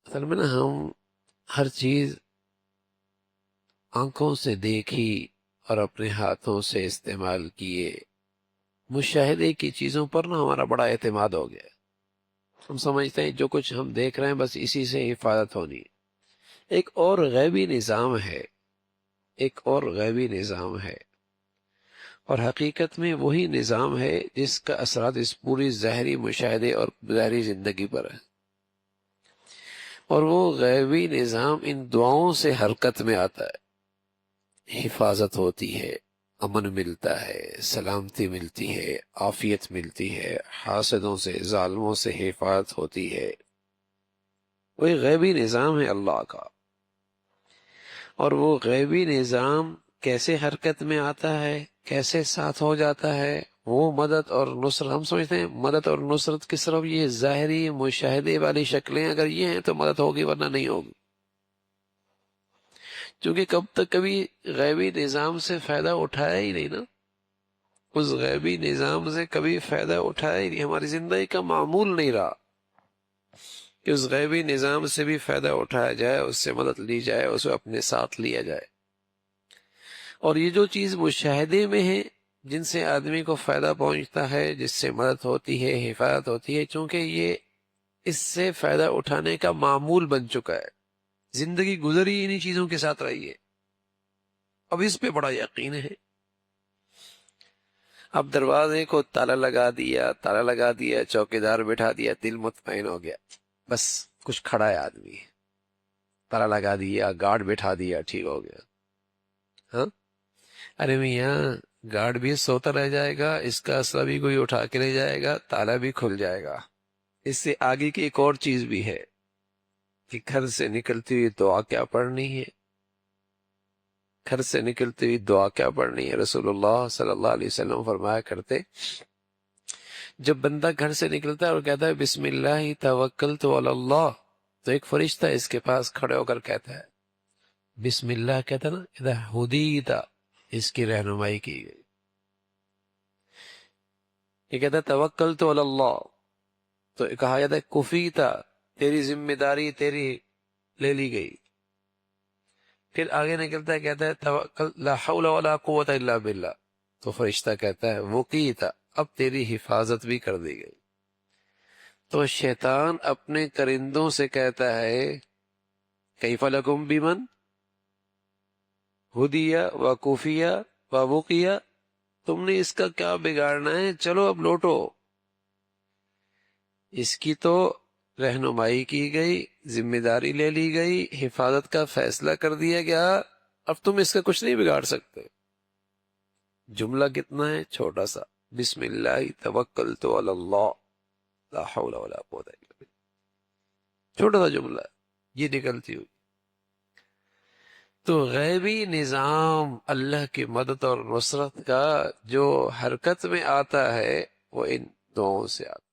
اصل میں نا ہم ہر چیز آنکھوں سے دیکھی اور اپنے ہاتھوں سے استعمال کیے مشاہدے کی چیزوں پر نا ہمارا بڑا اعتماد ہو گیا. ہم سمجھتے ہیں جو کچھ ہم دیکھ رہے ہیں بس اسی سے حفاظت ہونی. ایک اور غیبی نظام ہے، ایک اور غیبی نظام ہے، اور حقیقت میں وہی نظام ہے جس کا اثرات اس پوری ظاہری مشاہدے اور ظاہری زندگی پر ہے. اور وہ غیبی نظام ان دعاؤں سے حرکت میں آتا ہے. حفاظت ہوتی ہے، امن ملتا ہے، سلامتی ملتی ہے، عافیت ملتی ہے، حاسدوں سے ظالموں سے حفاظت ہوتی ہے. وہ غیبی نظام ہے اللہ کا. اور وہ غیبی نظام کیسے حرکت میں آتا ہے، کیسے ساتھ ہو جاتا ہے؟ وہ مدد اور نصرت، ہم سمجھتے ہیں مدد اور نصرت کی صرف یہ ظاہری مشاہدے والی شکلیں اگر یہ ہیں تو مدد ہوگی ورنہ نہیں ہوگی. کیونکہ کب تک کبھی غیبی نظام سے فائدہ اٹھایا ہی نہیں نا، اس غیبی نظام سے کبھی فائدہ اٹھایا ہی نہیں، ہماری زندگی کا معمول نہیں رہا کہ اس غیبی نظام سے بھی فائدہ اٹھایا جائے، اس سے مدد لی جائے، اسے اپنے ساتھ لیا جائے. اور یہ جو چیز مشاہدے میں ہے جن سے آدمی کو فائدہ پہنچتا ہے، جس سے مدد ہوتی ہے، حفاظت ہوتی ہے، چونکہ یہ اس سے فائدہ اٹھانے کا معمول بن چکا ہے، زندگی گزری انہی چیزوں کے ساتھ رہی ہے، اب اس پہ بڑا یقین ہے. اب دروازے کو تالا لگا دیا، تالا لگا دیا، چوکیدار بٹھا دیا، دل مطمئن ہو گیا، بس کچھ کھڑا ہے آدمی، تالا لگا دیا، گارڈ بٹھا دیا، ٹھیک ہو گیا. ہاں، ارے میاں گارڈ بھی سوتا رہ جائے گا، اس کا اسلحہ بھی کوئی اٹھا کے لے جائے گا، تالا بھی کھل جائے گا. اس سے آگے کی ایک اور چیز بھی ہے کہ گھر سے نکلتی ہوئی دعا کیا پڑھنی ہے. گھر سے نکلتی ہوئی دعا کیا پڑھنی ہے؟ رسول اللہ صلی اللہ علیہ وسلم فرمایا کرتے، جب بندہ گھر سے نکلتا ہے اور کہتا ہے بسم اللہ توکلت علی اللہ، تو ایک فرشتہ اس کے پاس کھڑے ہو کر کہتا ہے، بسم اللہ کہتا نا، اذا ہدیت، اس کی رہنمائی کی گئی. یہ کہتا ہے توکلت علی اللہ، تو کہا جاتا ہے کفیتا، تیری ذمہ داری تیری لے لی گئی. پھر آگے نکلتا ہے کہتا ہے توکل لا حول ولا قوت الا باللہ، تو فرشتہ کہتا ہے وقیتا، اب تیری حفاظت بھی کر دی گئی. تو شیطان اپنے کرندوں سے کہتا ہے کیف لکم بمن ہدیہ و کوفیہ و وقیہ، تم نے اس کا کیا بگاڑنا ہے، چلو اب لوٹو. اس کی تو رہنمائی کی گئی، ذمہ داری لے لی گئی، حفاظت کا فیصلہ کر دیا گیا، اب تم اس کا کچھ نہیں بگاڑ سکتے. جملہ کتنا ہے چھوٹا سا، بسم اللہ توکلت علی اللہ لا حول ولا قوت الا باللہ، چھوٹا سا جملہ ہے، یہ نکلتی ہوئی. تو غیبی نظام اللہ کی مدد اور نصرت کا جو حرکت میں آتا ہے وہ ان دعاؤں سے آتا ہے.